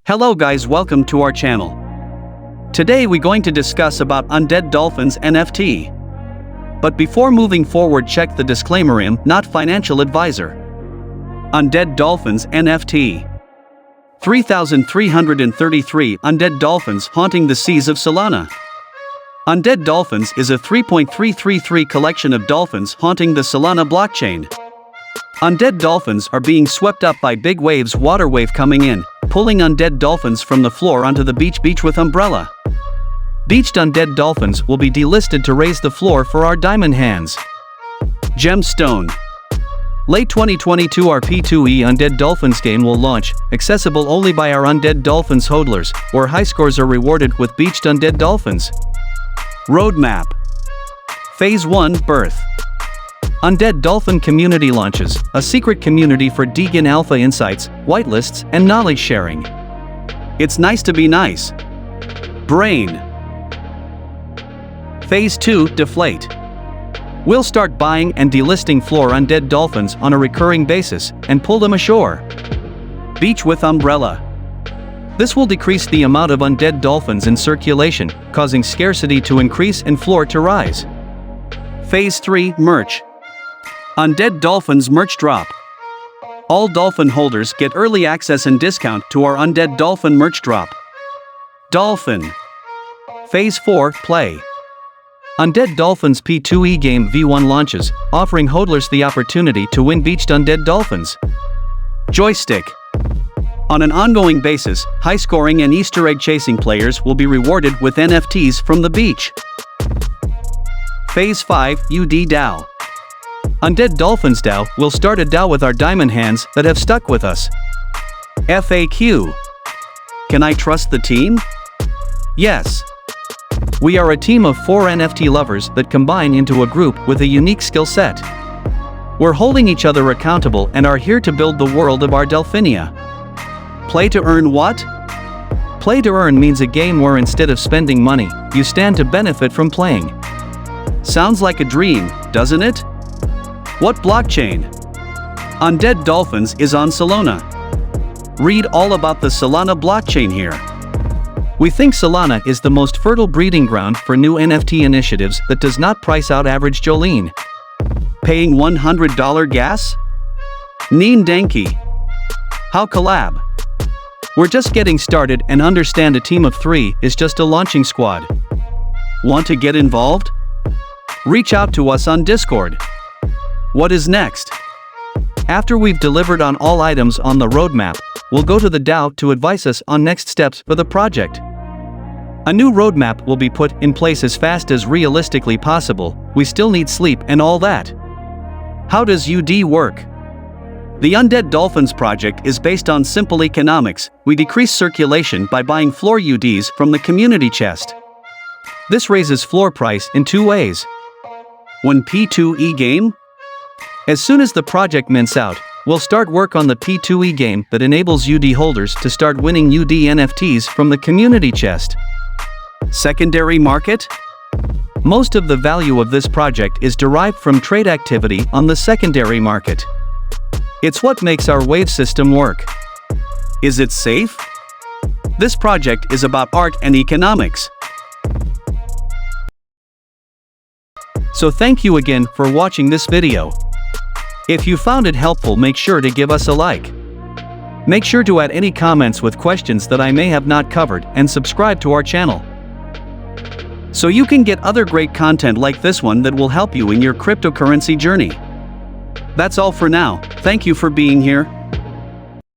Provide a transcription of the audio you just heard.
Hello guys, welcome to our channel. Today we're going to discuss about Undead Dolphins NFT. But before moving forward, check the disclaimer. I'm not financial advisor. Undead Dolphins NFT. 3,333 Undead Dolphins haunting the seas of Solana. Undead Dolphins is a 3.333 collection of dolphins haunting the Solana blockchain. Undead dolphins are being swept up by big waves, water wave coming in, pulling undead dolphins from the floor onto the beach with umbrella. Beached Undead Dolphins will be delisted to raise the floor for our diamond hands. Gemstone. Late 2022 our P2E Undead Dolphins game will launch, accessible only by our Undead Dolphins hodlers, where high scores are rewarded with Beached Undead Dolphins. Roadmap. Phase 1 Birth. Undead Dolphin Community launches, a secret community for Degan Alpha insights, whitelists, and knowledge sharing. It's nice to be nice. Brain. Phase 2 Deflate. We'll start buying and delisting floor undead dolphins on a recurring basis and pull them ashore. Beach with umbrella. This will decrease the amount of undead dolphins in circulation, causing scarcity to increase and floor to rise. Phase 3 Merch. Undead Dolphins merch drop. All dolphin holders get early access and discount to our Undead Dolphin merch drop. Dolphin. Phase 4 Play. Undead Dolphins P2E game V1 launches, offering hodlers the opportunity to win Beached Undead Dolphins. Joystick. On an ongoing basis, high-scoring and Easter egg chasing players will be rewarded with NFTs from the beach. Phase 5 UD DAO. Undead Dolphins DAO will start a DAO with our diamond hands that have stuck with us. FAQ. Can I trust the team? Yes. We are a team of 4 NFT lovers that combine into a group with a unique skill set. We're holding each other accountable and are here to build the world of our Delphinia. Play to earn what? Play to earn means a game where instead of spending money, you stand to benefit from playing. Sounds like a dream, doesn't it? What blockchain? Undead Dolphins is on Solana. Read all about the Solana Blockchain here. We think Solana is the most fertile breeding ground for new NFT initiatives that does not price out average Jolene. Paying $100 gas? Neen Denki. How collab? We're just getting started and understand a team of 3 is just a launching squad. Want to get involved? Reach out to us on Discord. What is next? After we've delivered on all items on the roadmap, we'll go to the DAO to advise us on next steps for the project. A new roadmap will be put in place as fast as realistically possible. We still need sleep and all that. How does UD work? The Undead Dolphins project is based on simple economics. We decrease circulation by buying floor UDs from the community chest. This raises floor price in 2 ways. 1 P2E game? As soon as the project mints out, we'll start work on the P2E game that enables UD holders to start winning UD NFTs from the community chest. Secondary market? Most of the value of this project is derived from trade activity on the secondary market. It's what makes our wave system work. Is it safe? This project is about art and economics. So thank you again for watching this video. If you found it helpful, make sure to give us a like. Make sure to add any comments with questions that I may have not covered and subscribe to our channel, so you can get other great content like this one that will help you in your cryptocurrency journey. That's all for now. Thank you for being here.